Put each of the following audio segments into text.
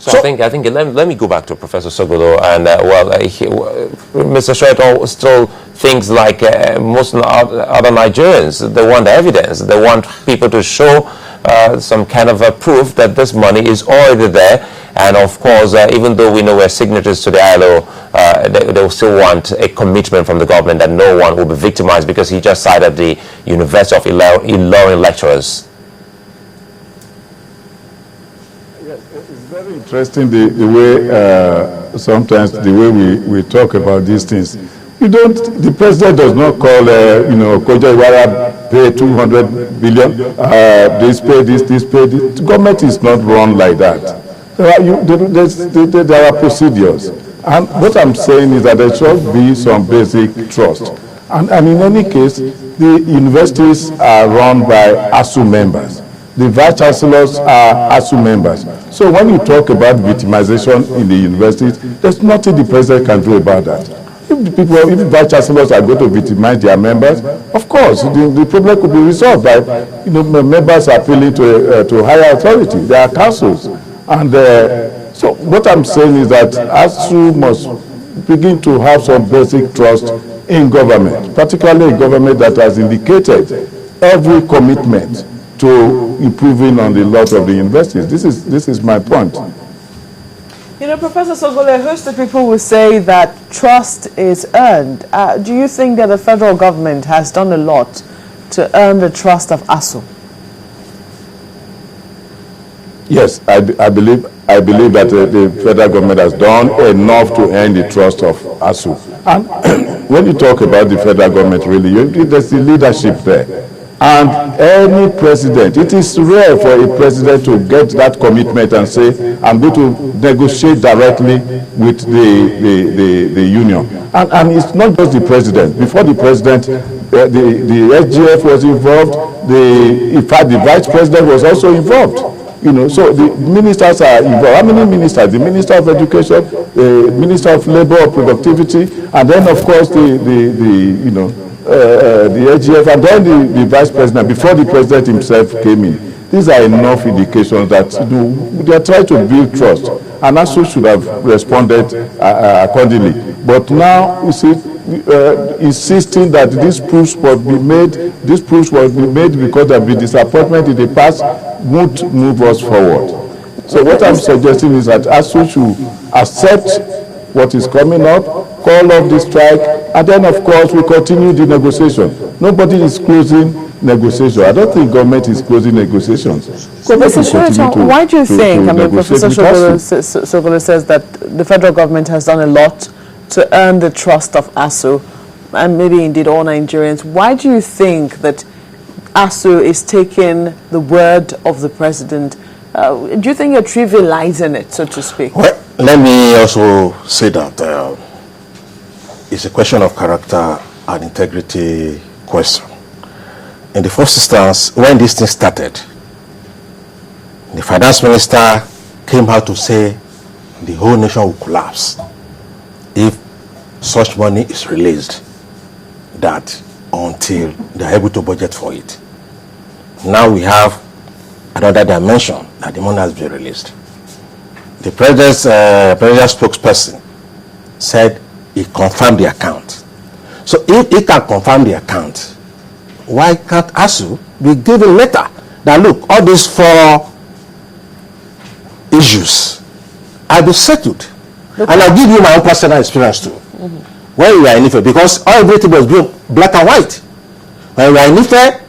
So I think let me go back to Professor Sogolo, and Mr. Shredo still thinks like most other Nigerians. They want evidence. They want people to show some kind of a proof that this money is already there. And of course, even though we know we're signatories to the ILO, they still want a commitment from the government that no one will be victimized, because he just cited the University of Ilorin lecturers. It's very interesting the way sometimes the way we talk about these things. The president does not call, Koja Iwara pay 200 billion, this pay this, this pay this. The government is not run like that. There are procedures. And what I'm saying is that there should be some basic trust. And in any case, the universities are run by ASSU members. The vice chancellors are ASSU members. So when you talk about victimization in the universities, there's nothing the president can do about that. If vice chancellors are going to victimize their members, of course, the problem could be resolved by members appealing to higher authority. There are councils. And so what I'm saying is that ASSU must begin to have some basic trust in government, particularly a government that has indicated every commitment to improving on the lot of the universities. This is my point. Professor Sogolo, a host of people will say that trust is earned. Do you think that the federal government has done a lot to earn the trust of ASSU? Yes, I believe that the federal government has done enough to earn the trust of ASSU. And when you talk about the federal government, really, there's the leadership there. And any president, it is rare for a president to get that commitment and say, I'm going to negotiate directly with the union. And it's not just the president. Before the president, the SGF was involved. In fact, the vice president was also involved. So the ministers are involved. How many ministers? The Minister of Education, the Minister of Labor or Productivity, and then of course the AGF, and then the vice president before the president himself came in. These are enough indications that they are trying to build trust, and ASSU should have responded accordingly. But now you see, insisting that these proofs must be made, because of the disappointment in the past, won't move us forward. So what I'm suggesting is that ASSU should accept what is coming up, call off the strike, and then of course we continue the negotiation. Nobody is closing negotiation. I don't think government is closing negotiations. So Mr. Shredo, why do you think, Professor Sogolo says that the federal government has done a lot to earn the trust of ASSU, and maybe indeed all Nigerians. Why do you think that ASSU is taking the word of the president? Do you think you're trivializing it, so to speak? Well, let me also say that it's a question of character and integrity question. In the first instance, when this thing started, the finance minister came out to say the whole nation will collapse if such money is released, that until they are able to budget for it. Now we have another dimension that the money has been released. The president's spokesperson said he confirmed the account. So if he can confirm the account, why can't ASSU be given a letter that, look, all these 4 issues have been settled? And I'll give you my own personal experience too. When we were in Ife, because everything was black and white. When we were in Ife,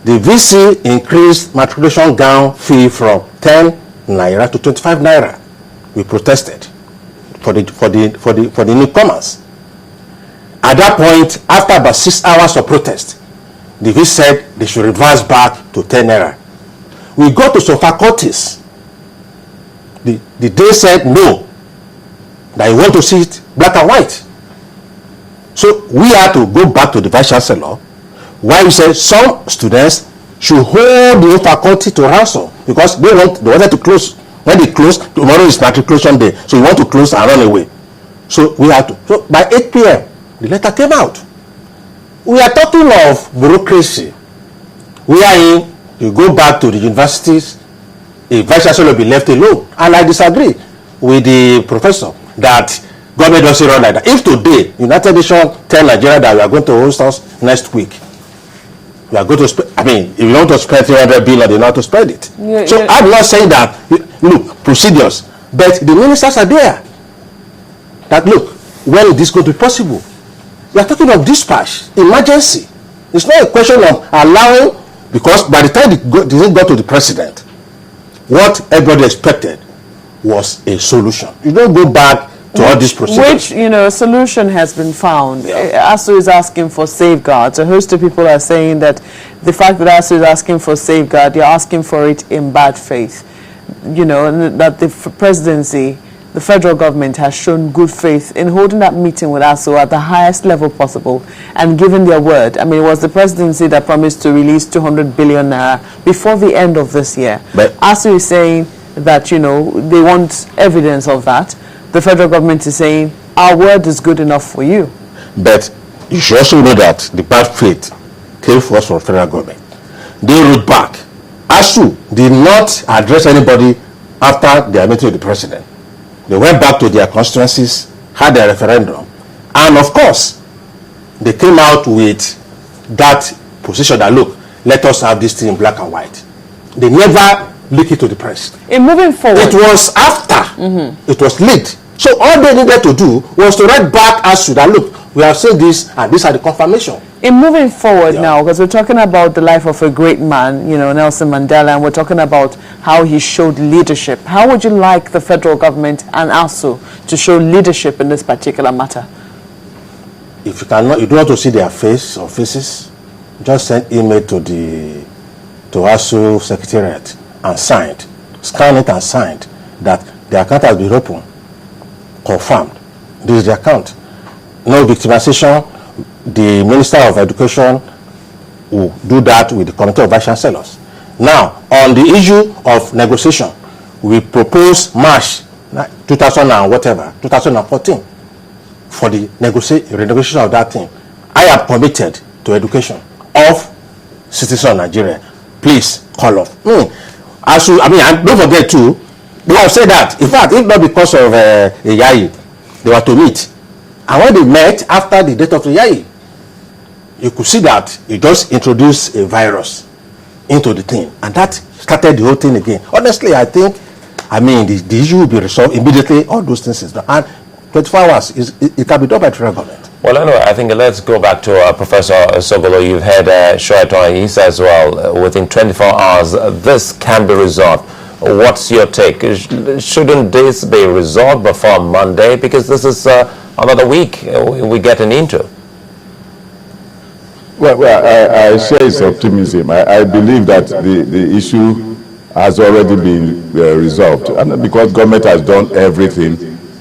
the VC increased matriculation gown fee from 10 naira to 25 naira. We protested for the newcomers. At that point, after about 6 hours of protest, the VC said they should reverse back to 10 naira. We got to some faculties. The day said no, that you want to see it black and white. So we had to go back to the vice chancellor, why we said some students should hold the faculty to ransom because they wanted to close. When they close, tomorrow is matriculation day, so you want to close and run away. So we had to. So by 8 p.m., the letter came out. We are talking of bureaucracy. We are in. You go back to the universities, a vice chancellor be left alone. And I disagree with the professor that government doesn't run like that. If today United Nations tell Nigeria that we are going to host us next week, we are going to spend, I mean, if you want to spend 300 billion, they know how to spend it. I'm not saying that, look, procedures, but the ministers are there. That look, when is this going to be possible? We are talking of dispatch, emergency. It's not a question of allowing, because by the time it got to the president, what everybody expected was a solution. You don't go back to all these procedures. Which, a solution has been found. ASSU is asking for safeguards. A host of people are saying that the fact that ASSU is asking for safeguard, you're asking for it in bad faith. And that the presidency, the federal government has shown good faith in holding that meeting with ASSU at the highest level possible and giving their word. I mean, it was the presidency that promised to release 200 billion naira before the end of this year. But ASSU is saying that, they want evidence of that. The federal government is saying, our word is good enough for you. But you should also know that the bad faith came first from federal government. They wrote back. ASSU did not address anybody after their meeting with the president. They went back to their constituencies, had their referendum, and of course, they came out with that position that, look, let us have this thing in black and white. They never leaked it to the press. In moving forward, it was after it was leaked. So all they needed to do was to write back ASSU that, look, we have said this, and these are the confirmation. In moving forward now, because we're talking about the life of a great man, Nelson Mandela, and we're talking about how he showed leadership. How would you like the federal government and ASSU to show leadership in this particular matter? If you cannot, you don't want to see their face or faces, just send email to ASSU Secretariat and signed, scan it and signed that the account has been opened, confirmed. This is the account. No victimization. The Minister of Education will do that with the Committee of Vice Chancellors. Now, on the issue of negotiation, we propose March 2014 for the renegotiation of that thing. I am committed to education of citizens of Nigeria. Please call off. Don't forget too, they have said that, in fact, if not because of Yayi, they were to meet. And when they met after the death of Yayi, you could see that he just introduced a virus into the thing, and that started the whole thing again. Honestly, I think, the issue will be resolved immediately. All those things is done, and 24 hours it can be done by the federal government. Well, anyway, I think let's go back to Professor Sogolo. You've heard Shoaton, he says, well, within 24 hours, this can be resolved. What's your take? Shouldn't this be resolved before Monday? Because this is another week we're getting into. Well, I share his optimism. I believe that the issue has already been resolved, and because government has done everything,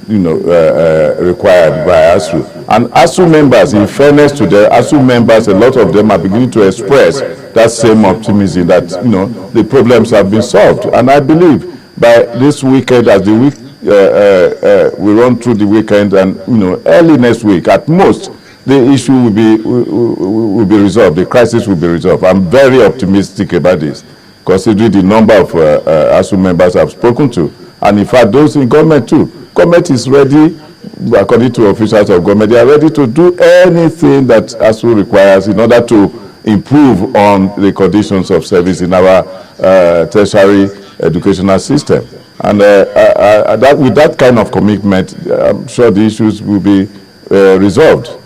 required by ASSU. And ASSU members, in fairness to the ASSU members, a lot of them are beginning to express that same optimism that the problems have been solved. And I believe by this weekend, as the week we run through the weekend, and early next week at most, the issue will be resolved. The crisis will be resolved. I'm very optimistic about this, considering the number of ASSU members I've spoken to, and in fact those in government too. Government is ready, according to officials of government, they are ready to do anything that ASSU requires in order to improve on the conditions of service in our tertiary educational system. And with that kind of commitment, I'm sure the issues will be resolved.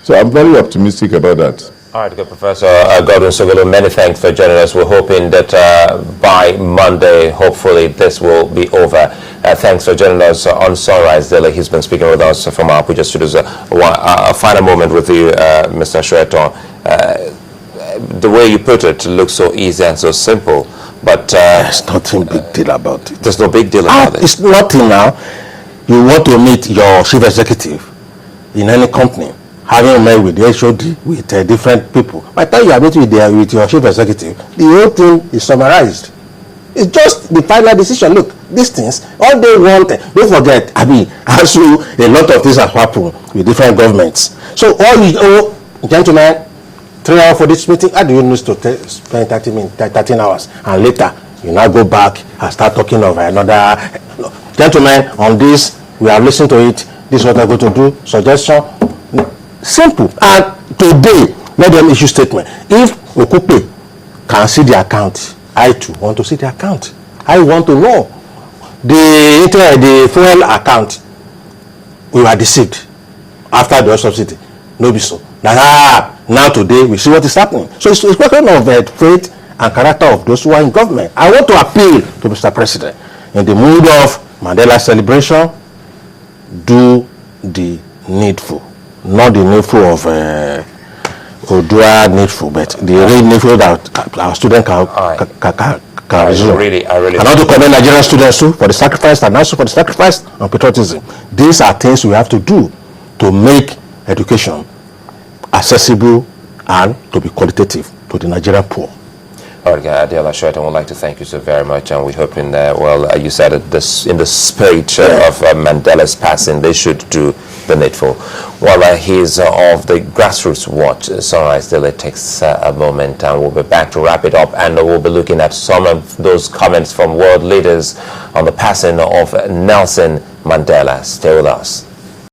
So I'm very optimistic about that. All right, good, Professor Godwin Sogolo, many thanks for joining us. We're hoping that by Monday, hopefully, this will be over. Thanks for joining us on Sunrise Daily. He's been speaking with us from our Abuja studios. A final moment with you, Mr. Shoaton. The way you put it looks so easy and so simple, but there's nothing big deal about it. There's no big deal about it. It's nothing now. You want to meet your chief executive in any company, having met with the HOD, with different people. By the time you are meeting with your chief executive, the whole thing is summarized. It's just the final decision. Look, these things, all they want, don't forget, ASSU, a lot of things have happened with different governments. So gentlemen, 3 hours for this meeting, how do you need to spend 13 hours? And later, You now go back and start talking of another. No. Gentlemen, on this, we have listened to it. This is what I'm going to do. Suggestion. Simple. And today, let them issue statement. If Okupe can see the account, I too want to see the account. I want to know. The fuel account, we were deceived after the subsidy. No be so. Now today we see what is happening. So it's a question of faith and character of those who are in government. I want to appeal to Mr. President, in the mood of Mandela celebration, do the needful, not the needful of Odua needful, but the real needful that our student can resume. I really. And also commend Nigerian students too for the sacrifice, and also for the sacrifice on patriotism. These are things we have to do to make education accessible and to be qualitative to the Nigerian poor. Okay, Adela Shweta, I would like to thank you so very much, and we hope in you said it, this in the spirit of Mandela's passing, they should do the needful. Well, he's of the Grassroots Watch Sunrise Daily. It takes a moment, and we'll be back to wrap it up, and we'll be looking at some of those comments from world leaders on the passing of Nelson Mandela. Stay with us.